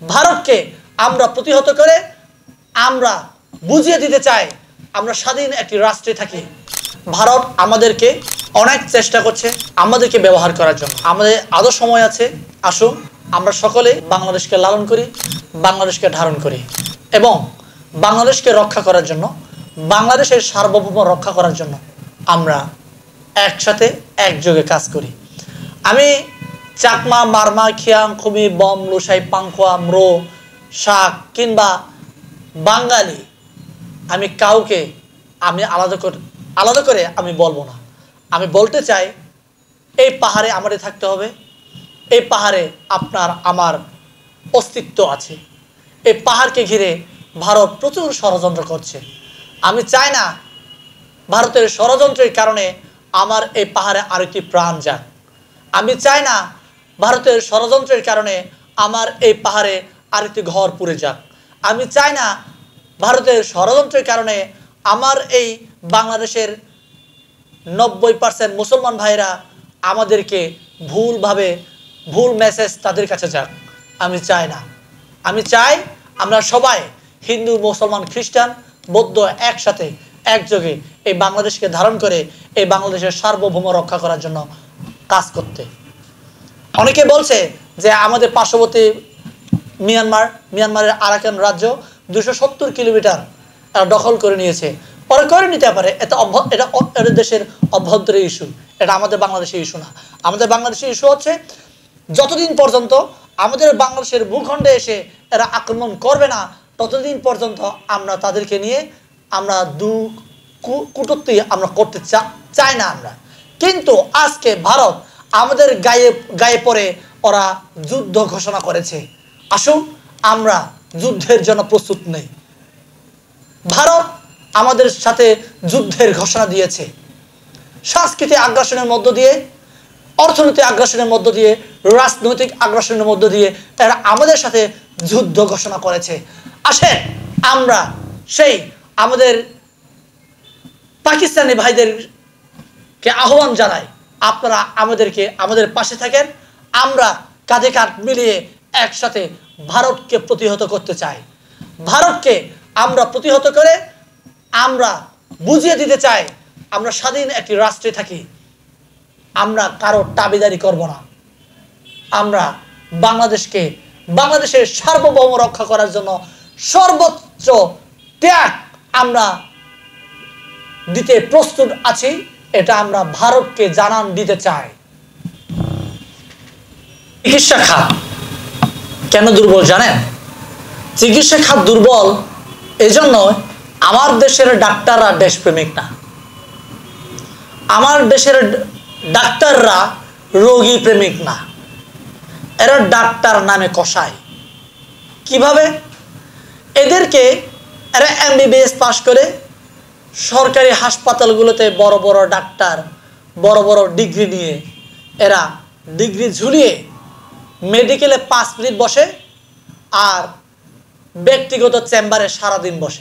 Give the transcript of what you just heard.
ভারতকে আমরা প্রতিহত করে আমরা বুঝিয়ে দিতে চাই আমরা স্বাধীন একটি রাষ্ট্রে থাকি। ভারত আমাদেরকে অনেক চেষ্টা করছে আমাদেরকে ব্যবহার করার জন্য। আমাদের আদৌ সময় আছে, আসুন আমরা সকলে বাংলাদেশকে লালন করি, বাংলাদেশকে ধারণ করি এবং বাংলাদেশকে রক্ষা করার জন্য, বাংলাদেশের সার্বভৌম রক্ষা করার জন্য আমরা একসাথে একযোগে কাজ করি। আমি চাকমা, মারমা, খিয়াং, খুমি, বম, লুসাই, পাংখোয়া, ম্রো, শাক কিংবা বাঙালি আমি কাউকে আলাদা করে আমি বলবো না। আমি বলতে চাই এই পাহাড়ে আমাদের থাকতে হবে। এই পাহাড়ে আপনার আমার অস্তিত্ব আছে। এই পাহাড়কে ঘিরে ভারত প্রচুর ষড়যন্ত্র করছে। আমি চাই না ভারতের ষড়যন্ত্রের কারণে আমার এই পাহাড়ে আরেকটি প্রাণ যাক। আমি চাই না ভারতের ষড়যন্ত্রের কারণে আমার এই পাহাড়ে আরেকটি ঘর পুড়ে যাক। আমি চাই না ভারতের ষড়যন্ত্রের কারণে আমার এই বাংলাদেশের 90% মুসলমান ভাইরা আমাদেরকে ভুল মেসেজ তাদের কাছে যাক। আমি চাই না। আমি চাই আমরা সবাই হিন্দু, মুসলমান, খ্রিস্টান, বৌদ্ধ একসাথে একযোগে এই বাংলাদেশকে ধারণ করে এই বাংলাদেশের সার্বভৌম রক্ষা করার জন্য কাজ করতে। অনেকে বলছে যে আমাদের পার্শ্ববর্তী মিয়ানমারের আরাকান রাজ্য 270 কিলোমিটার দখল করে নিয়েছে। পরে করে নিতে পারে, এটা দেশের অভ্যন্তরীণ ইস্যু, এটা আমাদের বাংলাদেশের ইস্যু না। আমাদের বাংলাদেশের ইস্যু হচ্ছে যতদিন পর্যন্ত আমাদের বাংলাদেশের ভূখণ্ডে এসে এরা আক্রমণ করবে না ততদিন পর্যন্ত আমরা তাদেরকে নিয়ে আমরা কূটনীতি আমরা করতে চাই না আমরা। কিন্তু আজকে ভারত আমাদের গায়ে পড়ে ওরা যুদ্ধ ঘোষণা করেছে। আসুন আমরা যুদ্ধের জন্য প্রস্তুত নেই। ভারত আমাদের সাথে যুদ্ধের ঘোষণা দিয়েছে সাংস্কৃতিক আগ্রাসনের মধ্য দিয়ে, অর্থনৈতিক আগ্রাসনের মধ্য দিয়ে, রাজনৈতিক আগ্রাসনের মধ্য দিয়ে এরা আমাদের সাথে যুদ্ধ ঘোষণা করেছে। আসেন আমরা সেই আমাদের পাকিস্তানি ভাইদেরকে আহ্বান জানাই, আপনারা আমাদের পাশে থাকেন। আমরা কাঁধে কাঁধ মিলিয়ে একসাথে ভারতকে প্রতিহত করতে চাই। ভারতকে আমরা প্রতিহত করে আমরা বুঝিয়ে দিতে চাই আমরা স্বাধীন একটি রাষ্ট্রে থাকি। আমরা কারো দাবিদারি করব না। আমরা বাংলাদেশের সার্বভৌম রক্ষা করার জন্য সর্বোচ্চ ত্যাগ আমরা দিতে প্রস্তুত আছি। এটা আমরা ভারতকে জানান দিতে চাই। চিকিৎসা খাত কেন দুর্বল জানেন? চিকিৎসা খাত দুর্বল এজন্য আমার দেশের ডাক্তাররা দেশপ্রেমিক না। আমার দেশের ডাক্তাররা রোগী প্রেমিক না। এরা ডাক্তার নামে কষায়। কিভাবে? এরা MBBS পাশ করে সরকারি হাসপাতালগুলোতে বড় বড় ডাক্তার, বড় বড় ডিগ্রি নিয়ে এরা ডিগ্রি ঝুলিয়ে মেডিকেলে 5 মিনিট বসে আর ব্যক্তিগত চেম্বারে সারাদিন বসে।